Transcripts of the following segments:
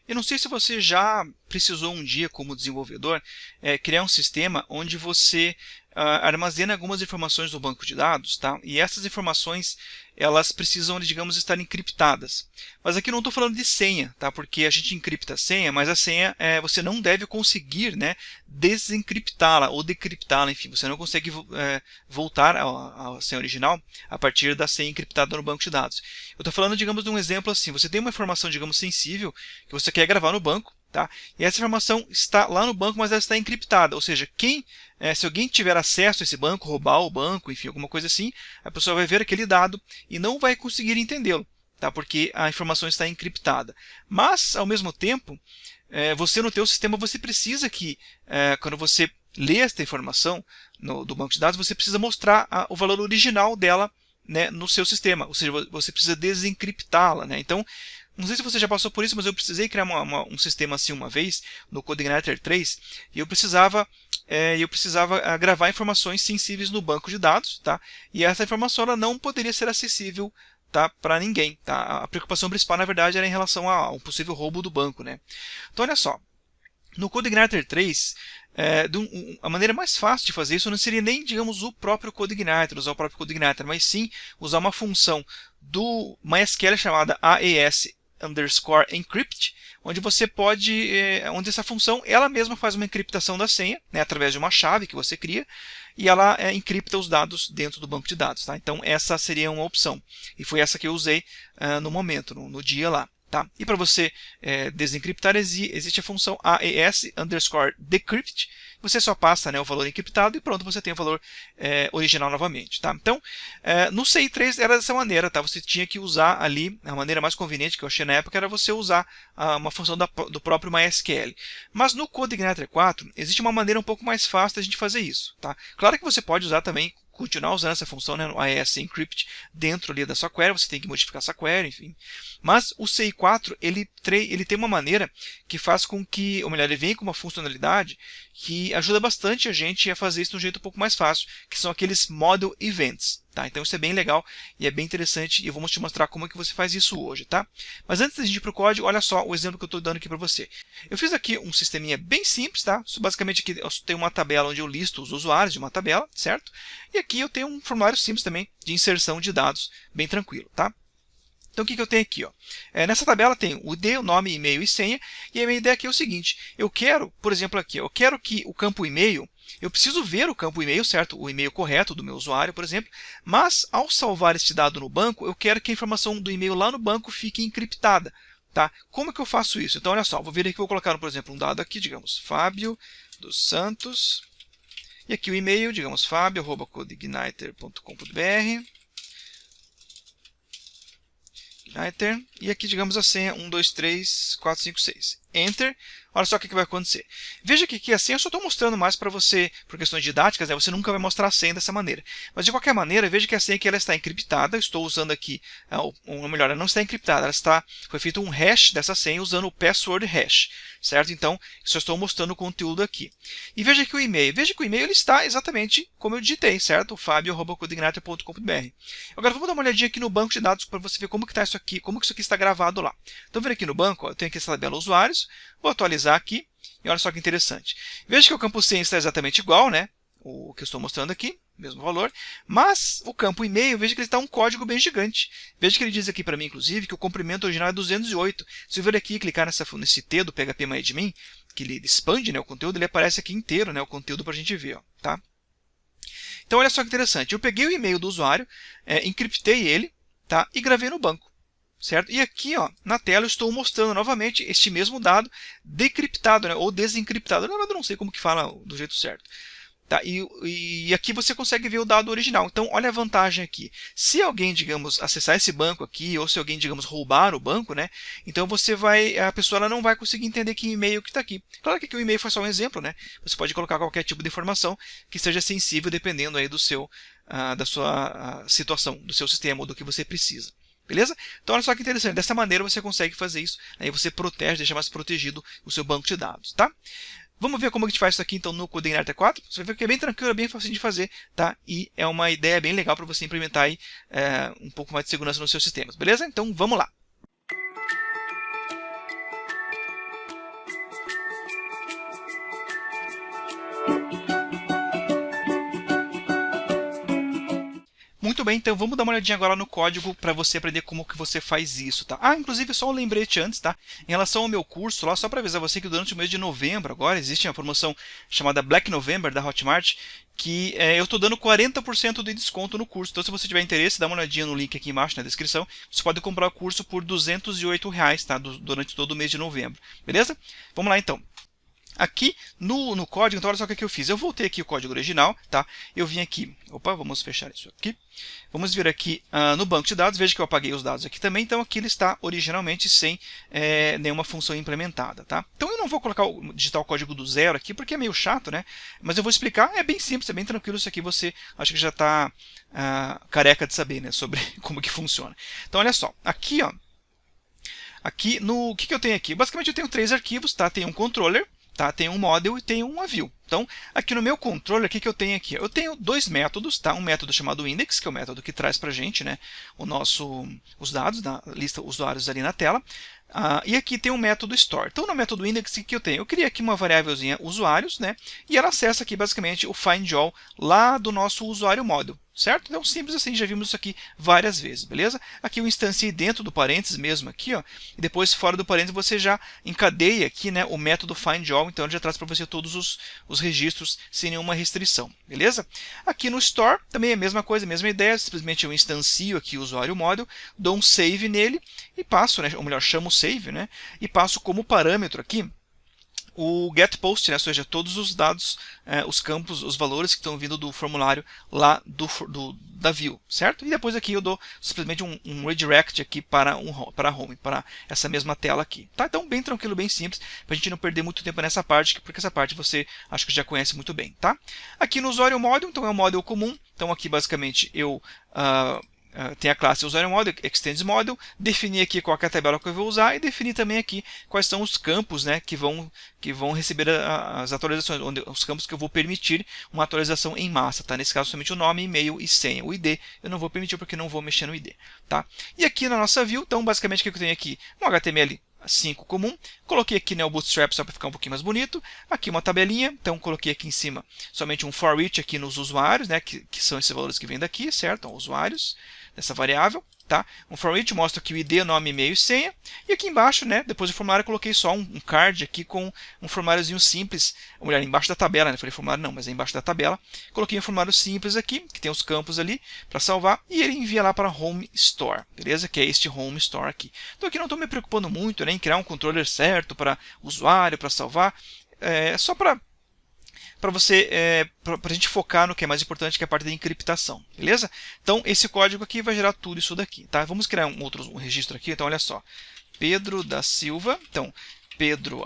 Eu não sei se você já precisou um dia, como desenvolvedor, criar um sistema onde você armazena algumas informações no banco de dados, tá? E essas informações, elas precisam, digamos, estar encriptadas. Mas aqui eu não estou falando de senha, tá? Porque a gente encripta a senha, mas a senha você não deve conseguir, né, desencriptá-la ou decriptá-la, enfim, você não consegue voltar à senha original a partir da senha encriptada no banco de dados. Eu estou falando, digamos, de um exemplo assim, você tem uma informação, digamos, sensível, que você quer gravar no banco, tá? E essa informação está lá no banco, mas ela está encriptada, ou seja, se alguém tiver acesso a esse banco, roubar o banco, enfim, alguma coisa assim, a pessoa vai ver aquele dado e não vai conseguir entendê-lo, tá? Porque a informação está encriptada. Mas, ao mesmo tempo, você no teu sistema, você precisa que, quando você lê esta informação do banco de dados, você precisa mostrar o valor original dela, né, no seu sistema, ou seja, você precisa desencriptá-la, né? Então, não sei se você já passou por isso, mas eu precisei criar um sistema assim uma vez, no CodeIgniter 3, e eu precisava gravar informações sensíveis no banco de dados, tá? E essa informação ela não poderia ser acessível, tá, para ninguém, tá? A preocupação principal, na verdade, era em relação a um possível roubo do banco, né? Então, olha só, no CodeIgniter 3, a maneira mais fácil de fazer isso não seria nem, digamos, o próprio CodeIgniter, usar o próprio CodeIgniter, mas sim usar uma função do MySQL chamada AES_encrypt, onde você pode, onde essa função ela mesma faz uma encriptação da senha, né, através de uma chave que você cria, e ela encripta os dados dentro do banco de dados. Tá? Então essa seria uma opção, e foi essa que eu usei no momento, no dia lá. Tá? E para você desencriptar, existe a função AES_decrypt. Você só passa, né, o valor encriptado e pronto, você tem o valor original novamente. Tá? Então, no CI3 era dessa maneira. Tá? Você tinha que usar ali, a maneira mais conveniente que eu achei na época era você usar uma função do próprio MySQL. Mas no CodeIgniter 4, existe uma maneira um pouco mais fácil da gente fazer isso. Tá? Claro que você pode usar também, continuar usando essa função, né, no AES_encrypt dentro ali da sua query, você tem que modificar essa query, enfim. Mas o CI4 ele tem uma maneira que faz com que, ou melhor, ele vem com uma funcionalidade que ajuda bastante a gente a fazer isso de um jeito um pouco mais fácil, que são aqueles Model Events. Tá? Então isso é bem legal e é bem interessante e eu vou te mostrar como é que você faz isso hoje. Tá? Mas antes de a gente ir para o código, olha só o exemplo que eu estou dando aqui para você. Eu fiz aqui um sisteminha bem simples, tá? Basicamente aqui eu tenho uma tabela onde eu listo os usuários de uma tabela, certo? E aqui eu tenho um formulário simples também de inserção de dados, bem tranquilo, tá? Então o que eu tenho aqui? Ó? Nessa tabela tem o ID, o nome, e-mail e senha. E a minha ideia aqui é o seguinte: eu quero, por exemplo, aqui, eu quero que o campo e-mail, eu preciso ver o campo e-mail, certo? O e-mail correto do meu usuário, por exemplo. Mas ao salvar este dado no banco, eu quero que a informação do e-mail lá no banco fique encriptada. Tá? Como é que eu faço isso? Então olha só, vou vir aqui, vou colocar, por exemplo, um dado aqui, digamos, Fábio dos Santos. E aqui o e-mail, digamos, fabio@codeigniter.com.br. E aqui, digamos, a senha 123456. Enter. Olha só o que vai acontecer. Veja que aqui a senha eu só estou mostrando mais para você, por questões didáticas, né? Você nunca vai mostrar a senha dessa maneira. Mas de qualquer maneira, veja que a senha aqui ela está encriptada. Estou usando aqui, ou melhor, ela não está encriptada. Foi feito um hash dessa senha usando o password hash. Certo? Então, só estou mostrando o conteúdo aqui. E veja que o e-mail. Veja que o e-mail ele está exatamente como eu digitei, certo? fabio@codeigniter.com.br. Agora vamos dar uma olhadinha aqui no banco de dados para você ver como que está isso aqui, como que isso aqui está gravado lá. Então, vendo aqui no banco, ó, eu tenho aqui essa tabela usuários. Vou atualizar aqui e olha só que interessante. Veja que o campo senha está exatamente igual, né? O que eu estou mostrando aqui, mesmo valor. Mas o campo e-mail, veja que ele está um código bem gigante. Veja que ele diz aqui para mim, inclusive, que o comprimento original é 208. Se eu vir aqui e clicar nesse T do PHPMyAdmin, que ele expande, né, o conteúdo, ele aparece aqui inteiro, né, o conteúdo para a gente ver. Ó, tá? Então olha só que interessante. Eu peguei o e-mail do usuário, encriptei ele, tá, e gravei no banco. Certo? E aqui, ó, na tela eu estou mostrando novamente este mesmo dado decriptado, né, ou desencriptado. Na verdade, eu não sei como que fala do jeito certo. Tá? E aqui você consegue ver o dado original. Então, olha a vantagem aqui. Se alguém, digamos, acessar esse banco aqui, ou se alguém, digamos, roubar o banco, né? Então a pessoa ela não vai conseguir entender que e-mail que está aqui. Claro que aqui o e-mail foi só um exemplo, né? Você pode colocar qualquer tipo de informação que seja sensível dependendo aí da sua situação, do seu sistema ou do que você precisa. Beleza? Então olha só que interessante, dessa maneira você consegue fazer isso, aí você protege, deixa mais protegido o seu banco de dados, tá? Vamos ver como a gente faz isso aqui então no CodeIgniter 4. Você vai ver que é bem tranquilo, é bem fácil de fazer, tá? E é uma ideia bem legal para você implementar aí, um pouco mais de segurança nos seus sistemas, beleza? Então vamos lá! Muito bem, então vamos dar uma olhadinha agora no código para você aprender como que você faz isso, tá? Ah, inclusive só um lembrete antes, tá? Em relação ao meu curso lá, só para avisar você que durante o mês de novembro agora existe uma promoção chamada Black November da Hotmart, que eu estou dando 40% de desconto no curso. Então, se você tiver interesse, dá uma olhadinha no link aqui embaixo na descrição. Você pode comprar o curso por R$ 208, tá? Durante todo o mês de novembro, beleza? Vamos lá então. Aqui no código, então olha só o que eu fiz. Eu voltei aqui o código original, tá? Eu vim aqui, vamos fechar isso aqui. Vamos vir aqui no banco de dados, veja que eu apaguei os dados aqui também, então aqui ele está originalmente sem nenhuma função implementada, tá? Então eu não vou digitar o código do zero aqui, porque é meio chato, né? Mas eu vou explicar, é bem simples, é bem tranquilo, isso aqui você acho que já está careca de saber, né? Sobre como que funciona. Então olha só, aqui ó, aqui o que eu tenho aqui? Basicamente eu tenho 3 arquivos, tá? Tem um controller, tá? Tem um model e tem uma view. Então, aqui no meu controller, o que eu tenho aqui? Eu tenho 2 métodos, tá? Um método chamado index, que é o método que traz para a gente, né, os dados da lista usuários ali na tela. E aqui tem um método store. Então, no método index, o que eu tenho? Eu criei aqui uma variávelzinha usuários, né? E ela acessa aqui basicamente o find all lá do nosso usuário model. Certo? Então, simples assim, já vimos isso aqui várias vezes, beleza? Aqui eu instanciei dentro do parênteses mesmo aqui, ó, e depois fora do parênteses você já encadeia aqui, né, o método findAll, então ele já traz para você todos os registros sem nenhuma restrição, beleza? Aqui no store também é a mesma coisa, a mesma ideia, simplesmente eu instancio aqui o usuário model, dou um save nele e passo, né, ou melhor, chamo o save, né, e passo como parâmetro aqui o getPost, né? Ou seja, todos os dados, os campos, os valores que estão vindo do formulário lá da view, certo? E depois aqui eu dou simplesmente um redirect aqui para home, para essa mesma tela aqui. Tá? Então, bem tranquilo, bem simples, para a gente não perder muito tempo nessa parte, porque essa parte você acho que já conhece muito bem. Tá? Aqui no usuário model, então é um model comum, então aqui basicamente eu... tem a classe usuário model, extends model, definir aqui qual é a tabela que eu vou usar e definir também aqui quais são os campos, né, que vão receber as atualizações, os campos que eu vou permitir uma atualização em massa, tá? Nesse caso somente o nome, e-mail e senha. O ID eu não vou permitir porque não vou mexer no ID, tá? E aqui na nossa view, então basicamente o que eu tenho aqui? Um HTML5 comum, coloquei aqui, né, o Bootstrap só para ficar um pouquinho mais bonito, aqui uma tabelinha, então coloquei aqui em cima somente um for each aqui nos usuários, né, que são esses valores que vêm daqui, certo? Então, usuários dessa variável, tá? Um for each mostra aqui o ID, nome, e-mail e senha, e aqui embaixo, né, depois do formulário eu coloquei só um card aqui com um formuláriozinho simples, ou melhor, embaixo da tabela, né? Falei formulário não, mas é embaixo da tabela, coloquei um formulário simples aqui, que tem os campos ali para salvar, e ele envia lá para Home Store, beleza? Que é este Home Store aqui. Então aqui não estou me preocupando muito, né, em criar um controller certo para usuário, para salvar, só para a gente focar no que é mais importante, que é a parte da encriptação, beleza? Então, esse código aqui vai gerar tudo isso daqui, tá? Vamos criar um registro aqui, então olha só, Pedro da Silva, então, Pedro,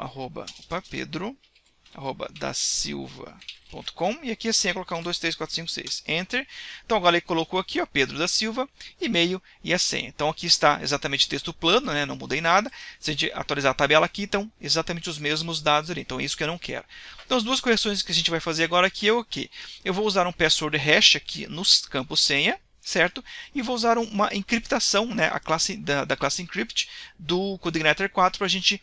da Silva.com, e aqui assim, colocar 1, 2, 3, 4, 5, 6, Enter. Então agora ele colocou aqui, ó, Pedro da Silva, e-mail e a senha. Então aqui está exatamente o texto plano, né, não mudei nada. Se a gente atualizar a tabela aqui, então exatamente os mesmos dados ali. Então é isso que eu não quero. Então as duas correções que a gente vai fazer agora aqui é o quê? Eu vou usar um password hash aqui no campo senha, certo? E vou usar uma encriptação, né, da classe encrypt do CodeIgniter 4 para a gente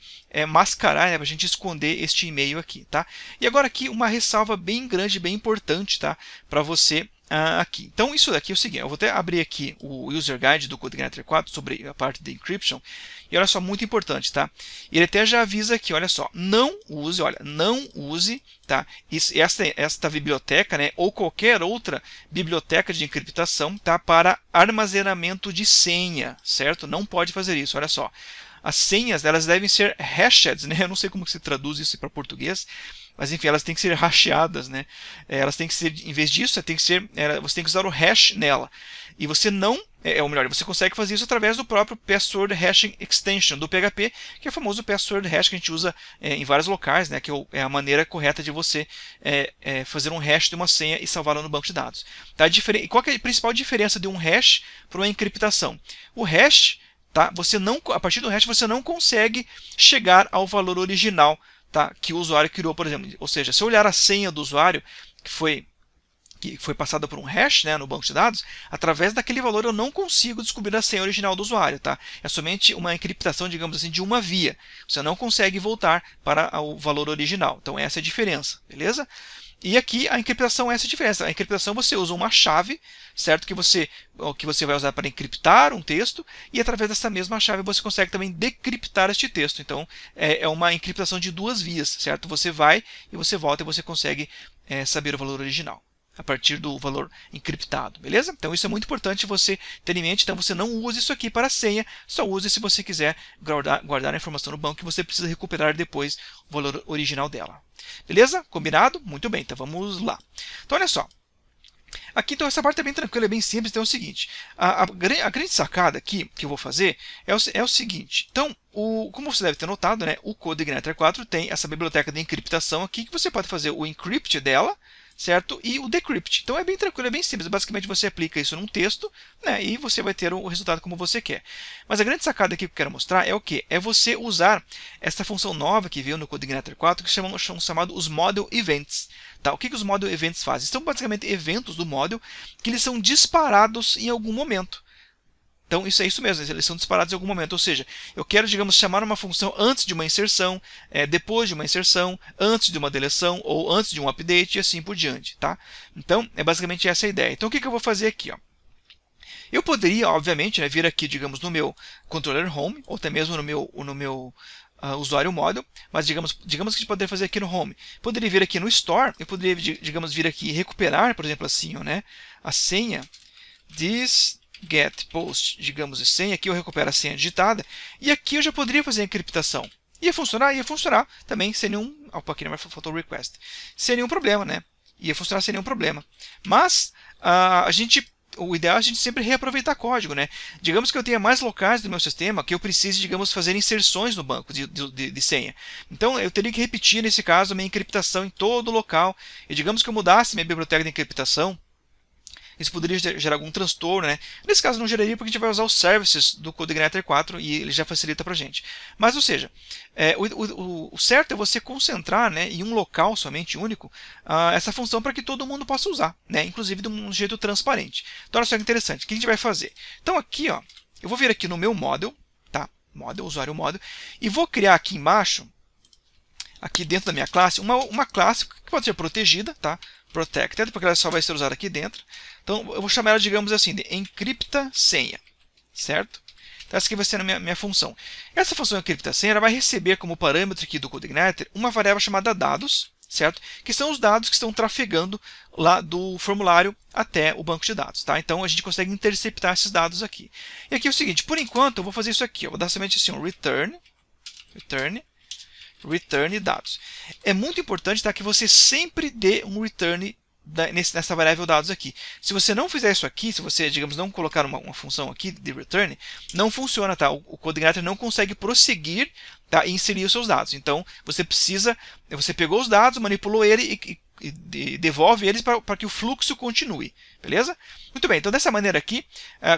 mascarar, né, para a gente esconder este e-mail aqui, tá? E agora aqui uma ressalva bem grande, bem importante, tá? Para você aqui. Então isso daqui é o seguinte, eu vou até abrir aqui o user guide do CodeIgniter 4 sobre a parte de encryption. E olha só, muito importante, tá? Ele até já avisa aqui, olha só, não use, tá? Esta biblioteca, né, ou qualquer outra biblioteca de encriptação, tá? Para armazenamento de senha, certo? Não pode fazer isso, olha só. As senhas, elas devem ser hashed, né? Eu não sei como que se traduz isso para português, mas enfim, elas têm que ser hasheadas, né? Elas têm que ser, em vez disso, você tem que usar o hash nela. E você não, ou melhor, você consegue fazer isso através do próprio Password Hashing Extension do PHP, que é o famoso Password Hash que a gente usa em vários locais, né? Que é a maneira correta de você fazer um hash de uma senha e salvá-la no banco de dados. Tá? E qual que é a principal diferença de um hash para uma encriptação? O hash, tá? A partir do hash você não consegue chegar ao valor original, tá, que o usuário criou, por exemplo. Ou seja, se eu olhar a senha do usuário, que foi passada por um hash, né, no banco de dados, através daquele valor eu não consigo descobrir a senha original do usuário. Tá? É somente uma encriptação, digamos assim, de uma via. Você não consegue voltar para o valor original. Então essa é a diferença, beleza? E aqui a encriptação é essa diferença. A encriptação você usa uma chave, certo? Que você vai usar para encriptar um texto, e através dessa mesma chave você consegue também decriptar este texto. Então é uma encriptação de duas vias, certo? Você vai e você volta e você consegue saber o valor original a partir do valor encriptado, beleza? Então isso é muito importante você ter em mente. Então você não use isso aqui para senha, só use se você quiser guardar a informação no banco que você precisa recuperar depois o valor original dela. Beleza? Combinado? Muito bem, então vamos lá. Então olha só. Aqui, então, essa parte é bem tranquila, é bem simples. Então é o seguinte, a grande sacada aqui que eu vou fazer é o seguinte. Então, como você deve ter notado, né, o CodeIgniter 4 tem essa biblioteca de encriptação aqui, que você pode fazer o encrypt dela, certo? E o decrypt. Então é bem tranquilo, é bem simples. Basicamente você aplica isso num texto, né, e você vai ter o resultado como você quer. Mas a grande sacada aqui que eu quero mostrar é o quê? É você usar essa função nova que veio no CodeIgniter 4, que são chamados os Model Events. Tá? O que os Model Events fazem? São basicamente eventos do model que eles são disparados em algum momento. Então, isso é isso mesmo, eles são disparados em algum momento. Ou seja, eu quero, digamos, chamar uma função antes de uma inserção, depois de uma inserção, antes de uma deleção, ou antes de um update, e assim por diante. Tá? Então, é basicamente essa a ideia. Então, o que eu vou fazer aqui? Ó? Eu poderia, obviamente, né, vir aqui, digamos, no meu controller home, ou até mesmo no meu usuário model, mas digamos que a gente poderia fazer aqui no home. Poderia vir aqui no store, eu poderia, digamos, vir aqui e recuperar, por exemplo, assim, ó, né, a senha this get post, digamos, de senha. Aqui eu recupero a senha digitada, e aqui eu já poderia fazer a encriptação. Ia funcionar também sem nenhum... Opa, aqui não faltou o request. Sem nenhum problema, né? Ia funcionar sem nenhum problema. Mas o ideal é a gente sempre reaproveitar código, né? Digamos que eu tenha mais locais do meu sistema que eu precise, digamos, fazer inserções no banco de senha. Então eu teria que repetir, nesse caso, a minha encriptação em todo o local. E digamos que eu mudasse minha biblioteca de encriptação, isso poderia gerar algum transtorno, né? Nesse caso não geraria, porque a gente vai usar os services do CodeIgniter 4 e ele já facilita para a gente. Mas, ou seja, o certo é você concentrar, né, em um local somente único essa função para que todo mundo possa usar, né? Inclusive de um jeito transparente. Então, olha só que interessante. O que a gente vai fazer? Então, aqui, ó, eu vou vir aqui no meu model, tá? Model, usuário model, e vou criar aqui embaixo, aqui dentro da minha classe, uma classe que pode ser protegida, tá? Protected, porque ela só vai ser usada aqui dentro. Então, eu vou chamar ela, digamos assim, de encripta senha, certo? Então, essa aqui vai ser a minha função. Essa função encripta senha, ela vai receber como parâmetro aqui do CodeIgniter uma variável chamada dados, certo? Que são os dados que estão trafegando lá do formulário até o banco de dados, tá? Então, a gente consegue interceptar esses dados aqui. E aqui é o seguinte, por enquanto, eu vou fazer isso aqui. Eu vou dar somente assim, um return dados. É muito importante, tá, que você sempre dê um return nessa variável dados aqui. Se você não fizer isso aqui, se você, digamos, não colocar uma função aqui de return, não funciona, tá? O CodeIgniter não consegue prosseguir, tá, e inserir os seus dados. Então, você pegou os dados, manipulou ele e devolve eles para que o fluxo continue, beleza? Muito bem, então dessa maneira aqui,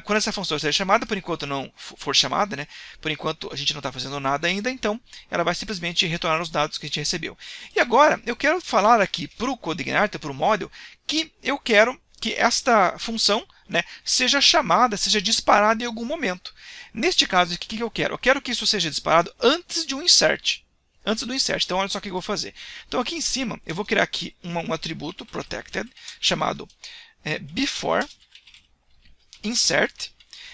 quando essa função estiver chamada, por enquanto não for chamada, né? Por enquanto a gente não está fazendo nada ainda, então ela vai simplesmente retornar os dados que a gente recebeu. E agora eu quero falar aqui para o CodeIgniter, para o model, que eu quero que esta função, né, seja chamada, seja disparada em algum momento. Neste caso, o que eu quero? Eu quero que isso seja disparado antes de um insert. Antes do insert. Então, olha só o que eu vou fazer. Então, aqui em cima, eu vou criar aqui um atributo protected chamado before insert.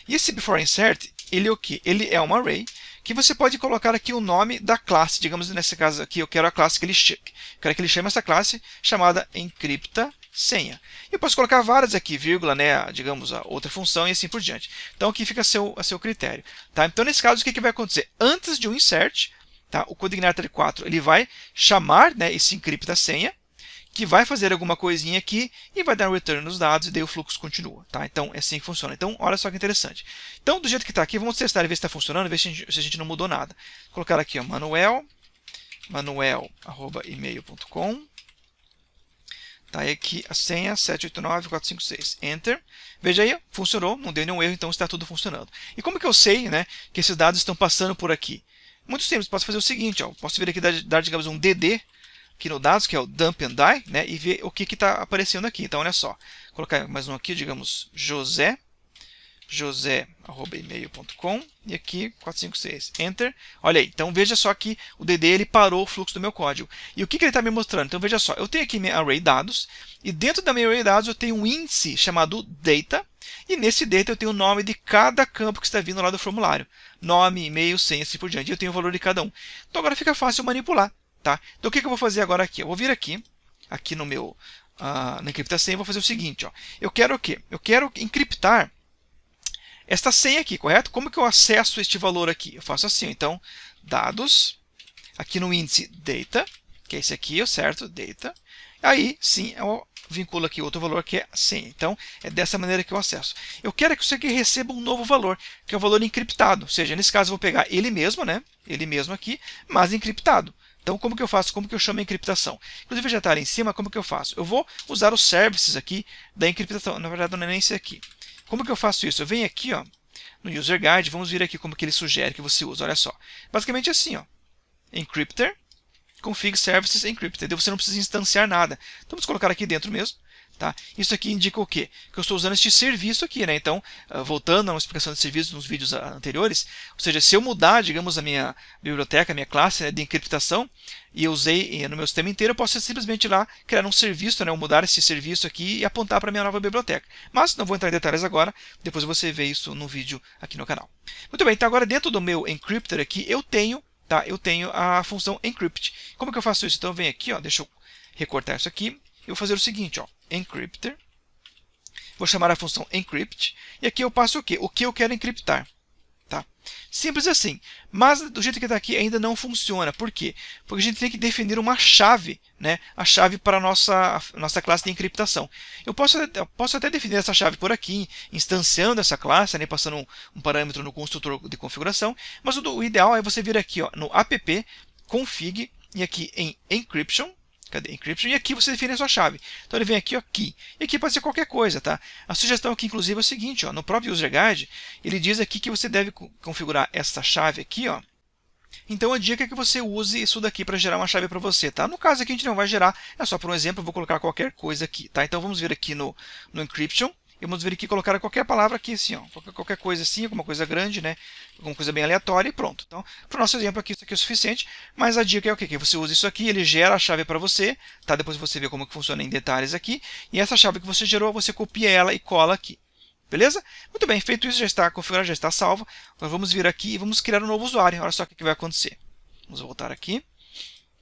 E esse before insert, ele é o quê? Ele é uma array que você pode colocar aqui o nome da classe. Digamos, nesse caso aqui, eu quero a classe que ele chame essa classe chamada encripta senha. Eu posso colocar várias aqui, vírgula, né, digamos, a outra função e assim por diante. Então, aqui fica a seu critério. Tá? Então, nesse caso, o que vai acontecer? Antes de um insert, tá, o CodeIgniter 4 ele vai chamar, né, esse encripta senha, que vai fazer alguma coisinha aqui e vai dar um return nos dados e daí o fluxo continua. Tá? Então, é assim que funciona. Então, olha só que interessante. Então, do jeito que está aqui, vamos testar e ver se está funcionando, ver se a gente não mudou nada. Vou colocar aqui, ó, manuel@email.com. Tá, e aqui a senha 789456. Enter. Veja aí, funcionou, não deu nenhum erro, então está tudo funcionando. E como que eu sei, né, que esses dados estão passando por aqui? Muito simples, posso fazer o seguinte, ó, posso vir aqui dar, digamos, um DD aqui no dados, que é o dump and die, né, e ver o que está aparecendo aqui. Então, olha só, vou colocar mais um aqui, digamos, José josé@email.com e aqui 456, Enter. Olha aí, então veja só que o DD ele parou o fluxo do meu código. E o que ele está me mostrando? Então veja só, eu tenho aqui minha array dados e dentro da minha array dados eu tenho um índice chamado data e nesse data eu tenho o nome de cada campo que está vindo lá do formulário. Nome, e-mail, senha, assim por diante. E eu tenho o valor de cada um. Então agora fica fácil manipular, tá? Então o que eu vou fazer agora aqui? Eu vou vir aqui no meu na encriptação, eu vou fazer o seguinte, ó. Eu quero o quê? Eu quero encriptar esta senha aqui, correto? Como que eu acesso este valor aqui? Eu faço assim, então, dados, aqui no índice data, que é esse aqui, certo? Data. Aí, sim, eu vinculo aqui outro valor que é senha. Então, é dessa maneira que eu acesso. Eu quero que isso aqui receba um novo valor, que é o valor encriptado. Ou seja, nesse caso, eu vou pegar ele mesmo, né? Ele mesmo aqui, mas encriptado. Então, como que eu faço? Como que eu chamo a encriptação? Inclusive, já está ali em cima, como que eu faço? Eu vou usar os services aqui da encriptação. Na verdade, não é nem esse aqui. Como que eu faço isso? Eu venho aqui, ó, no User Guide, vamos ver aqui como que ele sugere que você use. Olha só. Basicamente assim, ó. Encrypter, config services encrypted. Você não precisa instanciar nada. Então, vamos colocar aqui dentro mesmo. Tá? Isso aqui indica o quê? Que eu estou usando este serviço aqui, né? Então, voltando a uma explicação de serviços nos vídeos anteriores, ou seja, se eu mudar, digamos, a minha biblioteca, a minha classe, né, de encriptação, e eu usei no meu sistema inteiro, eu posso simplesmente ir lá criar um serviço, né, ou mudar esse serviço aqui e apontar para a minha nova biblioteca. Mas não vou entrar em detalhes agora, depois você vê isso no vídeo aqui no canal. Muito bem, então agora dentro do meu encryptor aqui, eu tenho a função encrypt. Como que eu faço isso? Então eu venho aqui, ó, deixa eu recortar isso aqui. Eu vou fazer o seguinte, ó, encryptor, vou chamar a função encrypt, e aqui eu passo o quê? O que eu quero encriptar. Tá? Simples assim, mas do jeito que está aqui ainda não funciona. Por quê? Porque a gente tem que definir uma chave, né? A chave para a nossa classe de encriptação. Eu posso até definir essa chave por aqui, instanciando essa classe, né? Passando um parâmetro no construtor de configuração, mas o ideal é você vir aqui, ó, no app config e aqui em encryption. Cadê? Encryption. E aqui você define a sua chave. Então ele vem aqui, ó, key. E aqui pode ser qualquer coisa, tá? A sugestão aqui, inclusive, é o seguinte, ó, no próprio User Guide, ele diz aqui que você deve configurar essa chave aqui, ó. Então a dica é que você use isso daqui para gerar uma chave para você, tá? No caso aqui a gente não vai gerar, é só por um exemplo, eu vou colocar qualquer coisa aqui, tá? Então vamos vir aqui no encryption. E vamos vir aqui colocar qualquer palavra aqui, assim, ó, qualquer coisa assim, alguma coisa grande, né? Alguma coisa bem aleatória e pronto. Então, para o nosso exemplo aqui, isso aqui é o suficiente, mas a dica é o quê? Que você usa isso aqui, ele gera a chave para você, tá? Depois você vê como que funciona em detalhes aqui, e essa chave que você gerou, você copia ela e cola aqui. Beleza? Muito bem, feito isso, já está configurado, já está salvo. Agora vamos vir aqui e vamos criar um novo usuário. Olha só o que vai acontecer. Vamos voltar aqui.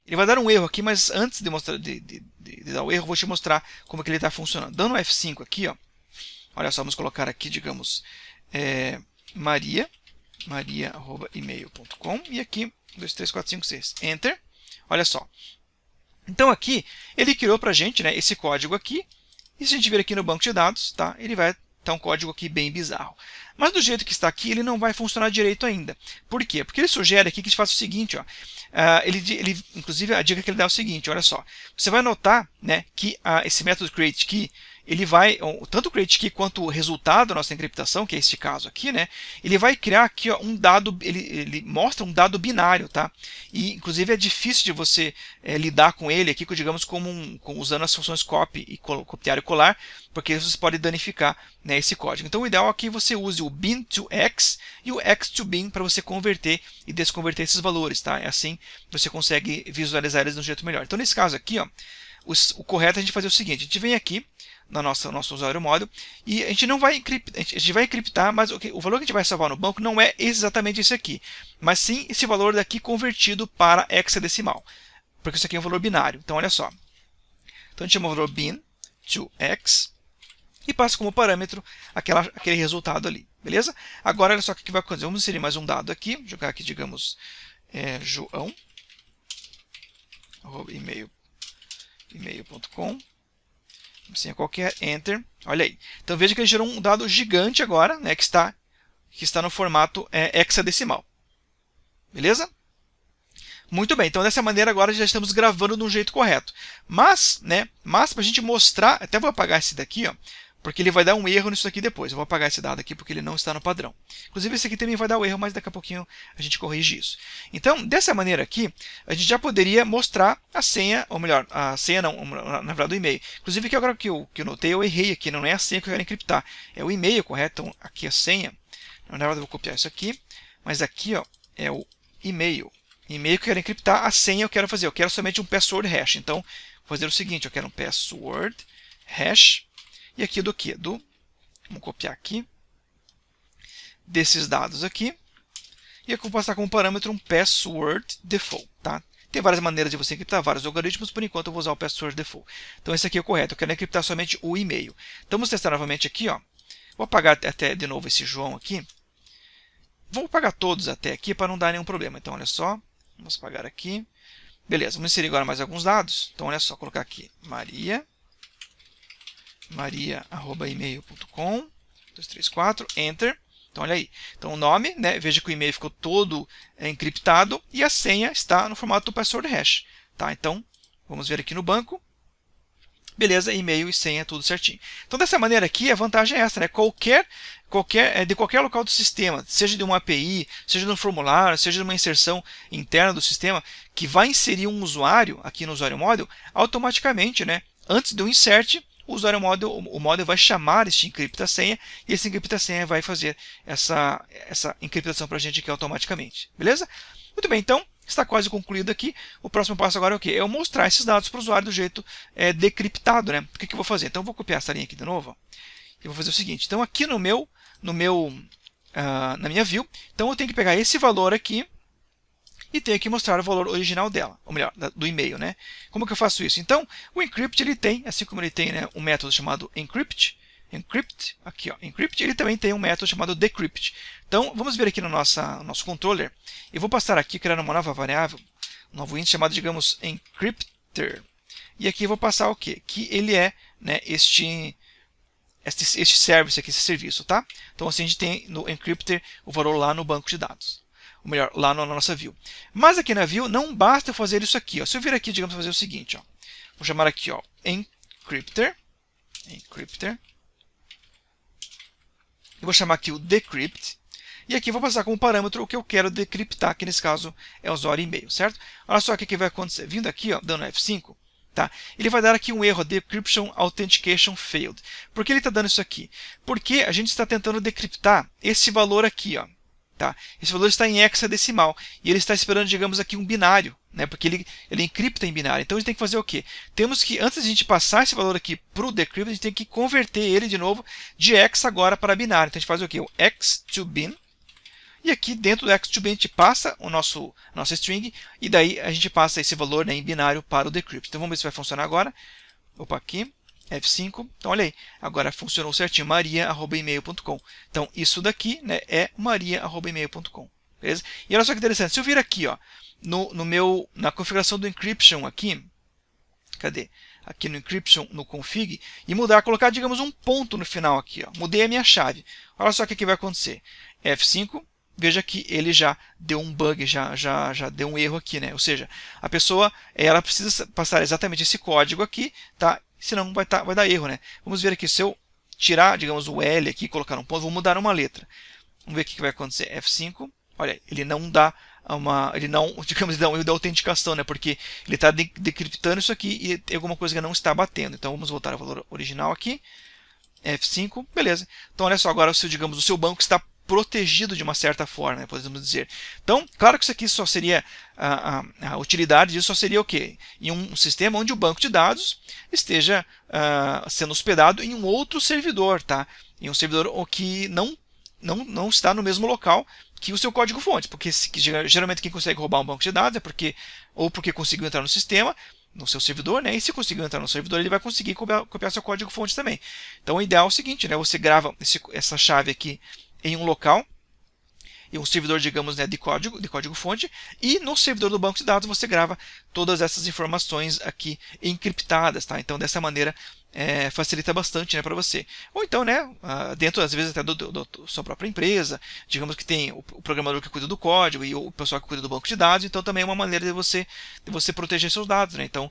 Ele vai dar um erro aqui, mas antes de dar o erro, eu vou te mostrar como que ele está funcionando. Dando um F5 aqui, ó. Olha só, vamos colocar aqui, digamos, maria@email.com e aqui 2, 3, 4, 5, 6. Enter. Olha só. Então aqui, ele criou para a gente, né, esse código aqui. E se a gente vir aqui no banco de dados, tá, ele vai estar um código aqui bem bizarro. Mas do jeito que está aqui, ele não vai funcionar direito ainda. Por quê? Porque ele sugere aqui que a gente faça o seguinte, ó. Inclusive, a dica que ele dá é o seguinte, olha só. Você vai notar, né, que esse método createKey, ele vai, tanto o createKey quanto o resultado da nossa encriptação, que é este caso aqui, né, ele vai criar aqui, ó, um dado, ele mostra um dado binário, tá? E, inclusive, é difícil de você lidar com ele aqui, digamos, usando as funções copy e copiar e colar, porque você pode danificar, né, esse código. Então, o ideal é que você use o bin to x e o x to bin para você converter e desconverter esses valores, tá? É assim você consegue visualizar eles de um jeito melhor. Então, nesse caso aqui, ó, o correto é a gente fazer o seguinte, a gente vem aqui no nosso usuário model e a gente não vai encriptar, a gente vai encriptar, mas o valor que a gente vai salvar no banco não é exatamente esse aqui, mas sim esse valor daqui convertido para hexadecimal, porque isso aqui é um valor binário. Então, olha só. Então, a gente chama o valor bin to x e passa como parâmetro aquele resultado ali, beleza? Agora, olha só o que vai acontecer. Vamos inserir mais um dado aqui, jogar aqui, digamos, João, email.com, senha qualquer, enter. Olha aí. Então veja que ele gerou um dado gigante agora, né, que está no formato hexadecimal. Beleza? Muito bem, então dessa maneira agora já estamos gravando de um jeito correto. Mas para a gente mostrar, até vou apagar esse daqui, ó, porque ele vai dar um erro nisso aqui depois. Eu vou apagar esse dado aqui porque ele não está no padrão. Inclusive esse aqui também vai dar o erro, mas daqui a pouquinho a gente corrige isso. Então, dessa maneira aqui, a gente já poderia mostrar a senha, ou melhor, a senha não, na verdade o e-mail. Inclusive que agora que eu notei, eu errei aqui, não é a senha que eu quero encriptar, é o e-mail, correto? Então, aqui a senha, na verdade eu vou copiar isso aqui, mas aqui ó, é o e-mail. E-mail que eu quero encriptar, a senha eu quero fazer, eu quero somente um password hash. Então, vou fazer o seguinte, eu quero um password hash. E aqui do que? Vamos copiar aqui, desses dados aqui, e aqui eu vou passar como parâmetro um password default. Tá? Tem várias maneiras de você encriptar, vários algoritmos, por enquanto eu vou usar o password default. Então esse aqui é o correto, eu quero encriptar somente o e-mail. Então vamos testar novamente aqui, ó. Vou apagar até de novo esse João aqui. Vou apagar todos até aqui para não dar nenhum problema. Então olha só, vamos apagar aqui. Beleza, vamos inserir agora mais alguns dados. Então olha só, colocar aqui maria@email.com, 234, enter. Então olha aí. Então o nome, né, veja que o e-mail ficou todo encriptado e a senha está no formato do password hash. Tá? Então vamos ver aqui no banco. Beleza, e-mail e senha, tudo certinho. Então dessa maneira aqui a vantagem é essa, né? De qualquer local do sistema, seja de uma API, seja de um formulário, seja de uma inserção interna do sistema, que vai inserir um usuário aqui no usuário model, automaticamente, né, antes do insert, o model vai chamar este encrypta senha e esse encrypta senha vai fazer essa encriptação para a gente aqui automaticamente. Beleza? Muito bem, então está quase concluído aqui. O próximo passo agora é o quê? É eu mostrar esses dados para o usuário do jeito decriptado, né? O que eu vou fazer? Então eu vou copiar essa linha aqui de novo. E vou fazer o seguinte. Então aqui na minha view, então eu tenho que pegar esse valor aqui e tenho que mostrar o valor original dela, ou melhor, do e-mail, né? Como que eu faço isso? Então, o encrypt ele tem, assim como ele tem, né, um método chamado encrypt, aqui ó, encrypt, ele também tem um método chamado decrypt. Então, vamos ver aqui no nosso controller. Eu vou passar aqui, criar uma nova variável, um novo índice chamado, digamos, encrypter. E aqui eu vou passar o quê? Que ele é, né, este service aqui, esse serviço, tá? Então, assim a gente tem no encrypter o valor lá no banco de dados. Ou melhor, lá na nossa view. Mas aqui na view não basta eu fazer isso aqui. Ó. Se eu vir aqui, digamos, fazer o seguinte. Ó. Vou chamar aqui ó, encrypter. Eu vou chamar aqui o decrypt. E aqui eu vou passar como parâmetro o que eu quero decriptar, que nesse caso é o usuário e-mail, certo? Olha só o que vai acontecer. Vindo aqui, ó, dando F5, tá? Ele vai dar aqui um erro, Decryption Authentication Failed. Por que ele está dando isso aqui? Porque a gente está tentando decriptar esse valor aqui, ó. Tá? Esse valor está em hexadecimal e ele está esperando, digamos, aqui um binário, né? Porque ele encripta em binário. Então a gente tem que fazer o quê? Temos que, antes de a gente passar esse valor aqui para o decrypt, a gente tem que converter ele de novo de hex agora para binário. Então a gente faz o quê? O hex to bin. E aqui dentro do hex to bin a gente passa nossa string e daí a gente passa esse valor, né, em binário para o decrypt. Então vamos ver se vai funcionar agora. Opa, aqui. F5, então olha aí, agora funcionou certinho, maria@email.com. Então isso daqui, né, é maria@email.com, beleza? E olha só que interessante, se eu vir aqui, ó, na configuração do encryption aqui, cadê? Aqui no encryption, no config, e colocar, digamos, um ponto no final aqui, ó. Mudei a minha chave. Olha só o que vai acontecer. F5, veja que ele já deu um bug, já deu um erro aqui, né? Ou seja, a pessoa, ela precisa passar exatamente esse código aqui, tá? Senão vai dar erro, né? Vamos ver aqui, se eu tirar, digamos, o L aqui e colocar um ponto, vou mudar uma letra. Vamos ver o que vai acontecer. F5, olha, ele não dá digamos, ele dá um erro da autenticação, né? Porque ele está decriptando isso aqui e tem alguma coisa que não está batendo. Então vamos voltar ao valor original aqui. F5, beleza. Então olha só, agora o seu banco está protegido de uma certa forma, né, podemos dizer. Então, claro que isso aqui só seria, a utilidade disso só seria o quê? Em um sistema onde o banco de dados esteja sendo hospedado em um outro servidor, tá? Em um servidor que não está no mesmo local que o seu código-fonte, porque geralmente quem consegue roubar um banco de dados é porque conseguiu entrar no sistema, no seu servidor, né? E se conseguiu entrar no servidor, ele vai conseguir copiar seu código-fonte também. Então, o ideal é o seguinte, né? Você grava essa chave aqui em um local, em um servidor, digamos, né, de código-fonte, e no servidor do banco de dados você grava todas essas informações aqui encriptadas, tá? Então, dessa maneira, facilita bastante, né, para você. Ou então, né, dentro, às vezes, até da sua própria empresa, digamos que tem o programador que cuida do código e o pessoal que cuida do banco de dados, então também é uma maneira de você proteger seus dados, né? Então,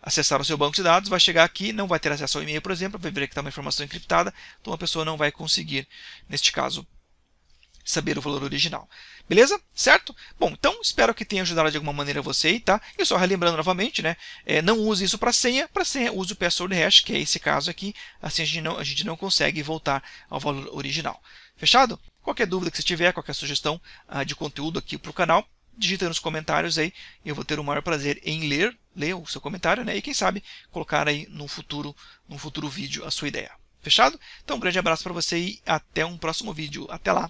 acessar o seu banco de dados, vai chegar aqui, não vai ter acesso ao e-mail, por exemplo, vai ver que está uma informação encriptada, então a pessoa não vai conseguir, neste caso, saber o valor original. Beleza? Certo? Bom, então espero que tenha ajudado de alguma maneira você aí, tá? E só relembrando novamente, né? Não use isso para senha use o password hash, que é esse caso aqui, assim a gente não consegue voltar ao valor original. Fechado? Qualquer dúvida que você tiver, qualquer sugestão de conteúdo aqui para o canal, digita nos comentários aí, eu vou ter o maior prazer em ler o seu comentário, né? E quem sabe colocar aí num futuro vídeo a sua ideia. Fechado? Então um grande abraço para você e até um próximo vídeo. Até lá!